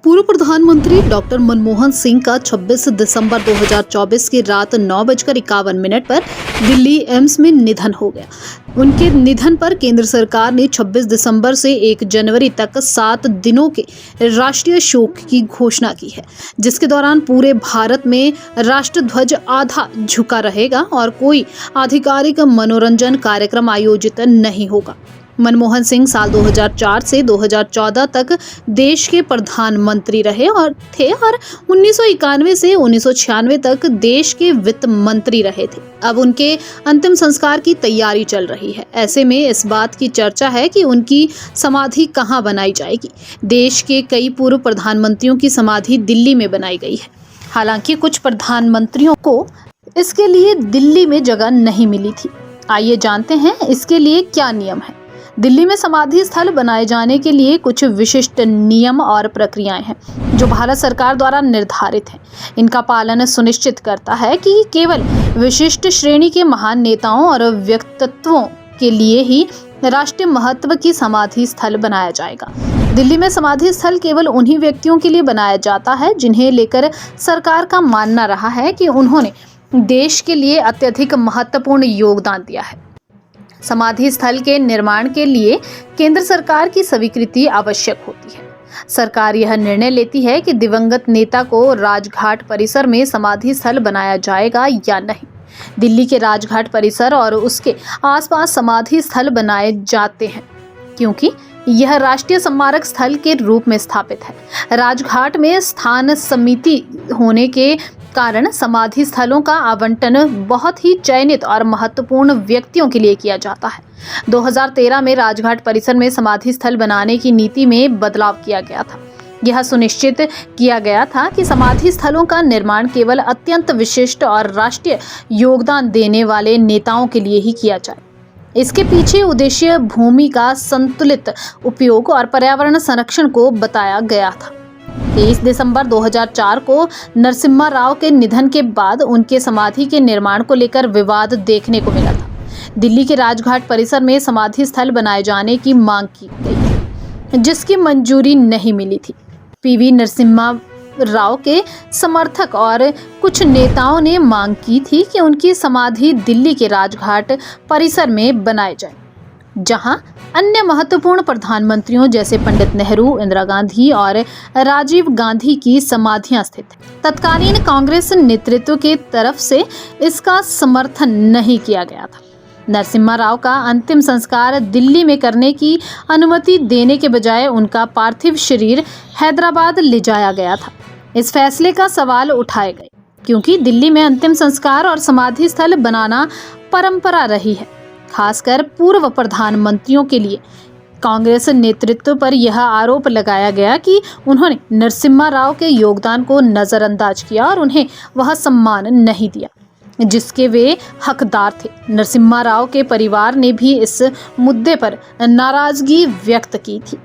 पूर्व प्रधानमंत्री डॉक्टर मनमोहन सिंह का 26 दिसंबर 2024 की रात 9:51 पर दिल्ली एम्स में निधन हो गया। उनके निधन पर केंद्र सरकार ने 26 दिसंबर से 1 जनवरी तक 7 दिनों के राष्ट्रीय शोक की घोषणा की है, जिसके दौरान पूरे भारत में राष्ट्रध्वज आधा झुका रहेगा और कोई आधिकारिक मनोरंजन कार्यक्रम आयोजित नहीं होगा। मनमोहन सिंह साल 2004 से 2014 तक देश के प्रधानमंत्री रहे और 1991 से 1996 तक देश के वित्त मंत्री रहे थे। अब उनके अंतिम संस्कार की तैयारी चल रही है। ऐसे में इस बात की चर्चा है कि उनकी समाधि कहां बनाई जाएगी। देश के कई पूर्व प्रधानमंत्रियों की समाधि दिल्ली में बनाई गई है। हालांकि कुछ प्रधानमंत्रियों को इसके लिए दिल्ली में जगह नहीं मिली थी। आइए जानते हैं इसके लिए क्या नियम है। दिल्ली में समाधि स्थल बनाए जाने के लिए कुछ विशिष्ट नियम और प्रक्रियाएं हैं जो भारत सरकार द्वारा निर्धारित हैं। इनका पालन सुनिश्चित करता है कि केवल विशिष्ट श्रेणी के महान नेताओं और व्यक्तित्वों के लिए ही राष्ट्रीय महत्व की समाधि स्थल बनाया जाएगा। दिल्ली में समाधि स्थल केवल उन्हीं व्यक्तियों के लिए बनाया जाता है जिन्हें लेकर सरकार का मानना रहा है कि उन्होंने देश के लिए अत्यधिक महत्वपूर्ण योगदान दिया है। समाधि स्थल के निर्माण के लिए केंद्र सरकार की स्वीकृति आवश्यक होती है। सरकार यह निर्णय लेती है कि दिवंगत नेता को राजघाट परिसर में समाधि स्थल बनाया जाएगा या नहीं। दिल्ली के राजघाट परिसर और उसके आसपास समाधि स्थल बनाए जाते हैं क्योंकि यह राष्ट्रीय स्मारक स्थल के रूप में स्थापित है। राजघाट में स्थान समिति होने के कारण समाधि स्थलों का आवंटन बहुत ही चयनित और महत्वपूर्ण व्यक्तियों के लिए किया जाता है। 2013 में राजघाट परिसर में समाधि स्थल बनाने की नीति में बदलाव किया गया था। यह सुनिश्चित किया गया था कि समाधि स्थलों का निर्माण केवल अत्यंत विशिष्ट और राष्ट्रीय योगदान देने वाले नेताओं के लिए ही किया जाए। इसके पीछे उद्देश्य भूमि का संतुलित उपयोग और पर्यावरण संरक्षण को बताया गया था। 23 दिसंबर 2004 को नरसिम्हा राव के निधन के बाद उनके समाधि के निर्माण को लेकर विवाद देखने को मिला था। दिल्ली के राजघाट परिसर में समाधि स्थल बनाए जाने की मांग की गई थी, जिसकी मंजूरी नहीं मिली थी। पीवी नरसिम्हा राव के समर्थक और कुछ नेताओं ने मांग की थी कि उनकी समाधि दिल्ली के राजघाट परिसर में बनाए जाए, जहां अन्य महत्वपूर्ण प्रधानमंत्रियों जैसे पंडित नेहरू, इंदिरा गांधी और राजीव गांधी की समाधियां स्थित हैं। तत्कालीन कांग्रेस नेतृत्व के तरफ से इसका समर्थन नहीं किया गया था। नरसिम्हा राव का अंतिम संस्कार दिल्ली में करने की अनुमति देने के बजाय उनका पार्थिव शरीर हैदराबाद ले जाया गया था। इस फैसले का सवाल उठाए गए क्योंकि दिल्ली में अंतिम संस्कार और समाधि स्थल बनाना परंपरा रही है, खासकर पूर्व प्रधानमंत्रियों के लिए। कांग्रेस नेतृत्व पर यह आरोप लगाया गया कि उन्होंने नरसिम्हा राव के योगदान को नजरअंदाज किया और उन्हें वह सम्मान नहीं दिया जिसके वे हकदार थे। नरसिम्हा राव के परिवार ने भी इस मुद्दे पर नाराजगी व्यक्त की थी।